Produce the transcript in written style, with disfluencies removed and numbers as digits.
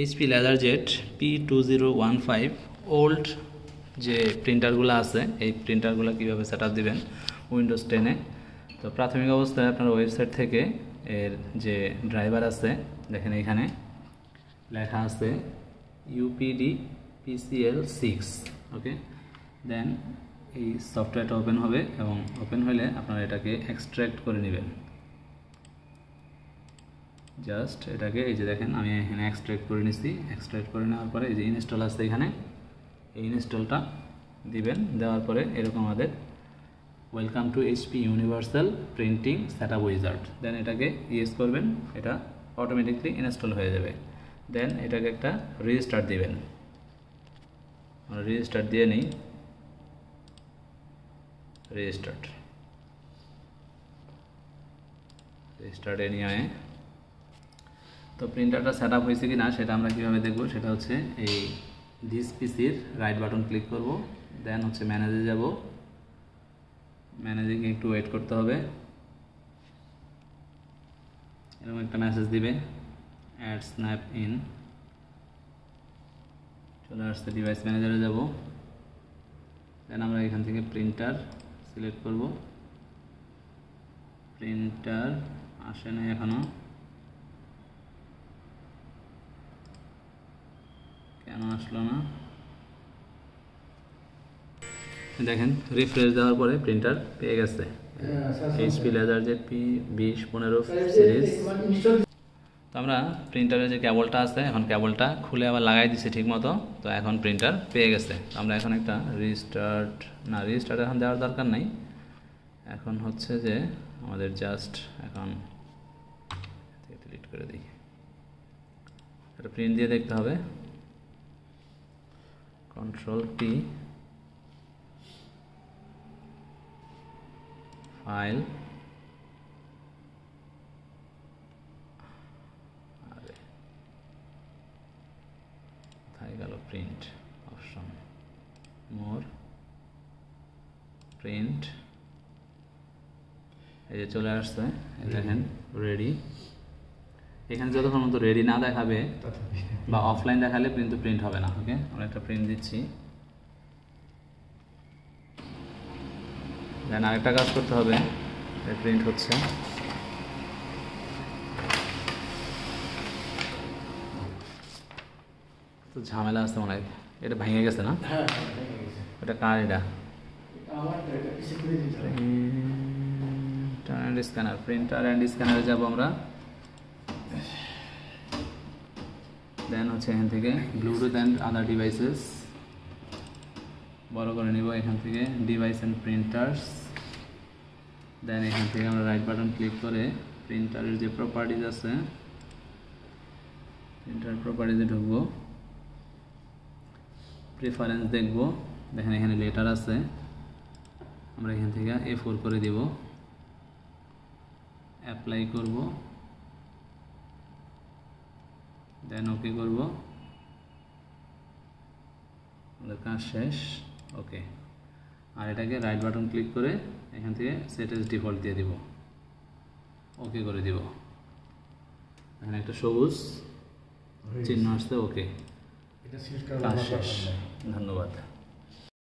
HP লেজারজেট P2015 old যে প্রিন্টারগুলো আছে এই প্রিন্টারগুলো কীভাবে সেট আপ দেবেন উইন্ডোজ 10-এ। তো প্রাথমিক অবস্থায় আপনার ওয়েবসাইট থেকে এর যে ড্রাইভার আছে দেখেন এখানে লেখা আছে UPD PCL6, ওকে। দেন এই সফটওয়্যারটা ওপেন হবে এবং ওপেন হলে আপনারা এটাকে এক্সট্র্যাক্ট করে নেবেন। জাস্ট এটাকে এই যে দেখেন আমি এখানে এক্সট্র্যাক্ট করে নিছি। এক্সট্র্যাক্ট করে নেওয়ার পরে এই যে ইনস্টল আছে এখানে, এই ইনস্টলটা দিবেন। দেওয়ার পরে এরকম আমাদের welcome to HP universal printing setup wizard. Then এটাকে ইয়েস করবেন, এটা অটোমেটিকলি ইনস্টল হয়ে যাবে। দেন এটাকে একটা রিস্টার্ট দিবেন। রিস্টার্ট দিয়ে নিই, রিস্টার্ট এনিওয়ে। তো প্রিন্টারটা সেট আপ হয়েছে কি না সেটা আমরা কীভাবে দেখব, সেটা হচ্ছে এই দিস পিসির রাইট বাটন ক্লিক করব। দেন হচ্ছে ম্যানেজে যাব। ম্যানেজে গিয়ে একটু ওয়েট করতে হবে। এরকম একটা মেসেজ দিবে, অ্যাড স্ন্যাপ ইন। চলে আসছে, ডিভাইস ম্যানেজারে যাব। দেন আমরা এখান থেকে প্রিন্টার সিলেক্ট করব। প্রিন্টার আসে না এখনো, কেন আসলো না দেখেন। রিফ্রেশ দেওয়ার পরে প্রিন্টার পেয়ে গেছে এইচপি লেজারজেট P2015 সিরিজ। তো আমরা প্রিন্টারের যে কেবলটা আছে এখন কেবলটা খুলে আবার লাগাই দিচ্ছি ঠিক মতো। তো এখন প্রিন্টার পেয়ে গেছে। তো আমরা এখন একটা রিস্টার্ট এখন দেওয়ার দরকার নাই। এখন হচ্ছে যে আমাদের জাস্ট এখন ডিলিট করে দিই, এটা প্রিন্ট দিয়ে দেখতে হবে। Ctrl+T, ফাইল, কোথায় গেল প্রিন্ট অপশন, মোর, প্রিন্ট, এই যে চলে আসছে। এই দেখেন রেডি। এখানে যতক্ষণ মতো রেডি না দেখাবে বা অফলাইন দেখালে কিন্তু প্রিন্ট হবে না। ওকে, আমরা একটা প্রিন্ট দিচ্ছি। দেন আরেকটা কাজ করতে হবে, প্রিন্ট হচ্ছে। তো ঝামেলা আছে মনে হয়, এটা ভেঙে গেছে না? এটা কার? এটা স্ক্যানার। প্রিন্টার অ্যান্ড স্ক্যানারে যাব আমরা। দেন হচ্ছে এখান থেকে ব্লুটুথ অ্যান্ড আদার ডিভাইসেস বড় করে নিব। এখান থেকে ডিভাইস অ্যান্ড প্রিন্টার্স। দেন এখান থেকে আমরা রাইট বাটন ক্লিক করে প্রিন্টারের যে প্রপার্টিজ আছে প্রিন্টার প্রপার্টিজে ঢুকবো। প্রেফারেন্স দেখব। দেখেন এখানে লেটার আছে, আমরা এখান থেকে A4 করে দিব। অ্যাপ্লাই করব, দেন ওকে করব। আমাদের কাজ শেষ। ওকে, আর এটাকে রাইট বাটন ক্লিক করে এখান থেকে সেট এজ ডিফল্ট দিয়ে দিব, ওকে করে দিব। এখানে একটা সবুজ চিহ্ন আসছে। ওকে, কাজ শেষ। ধন্যবাদ।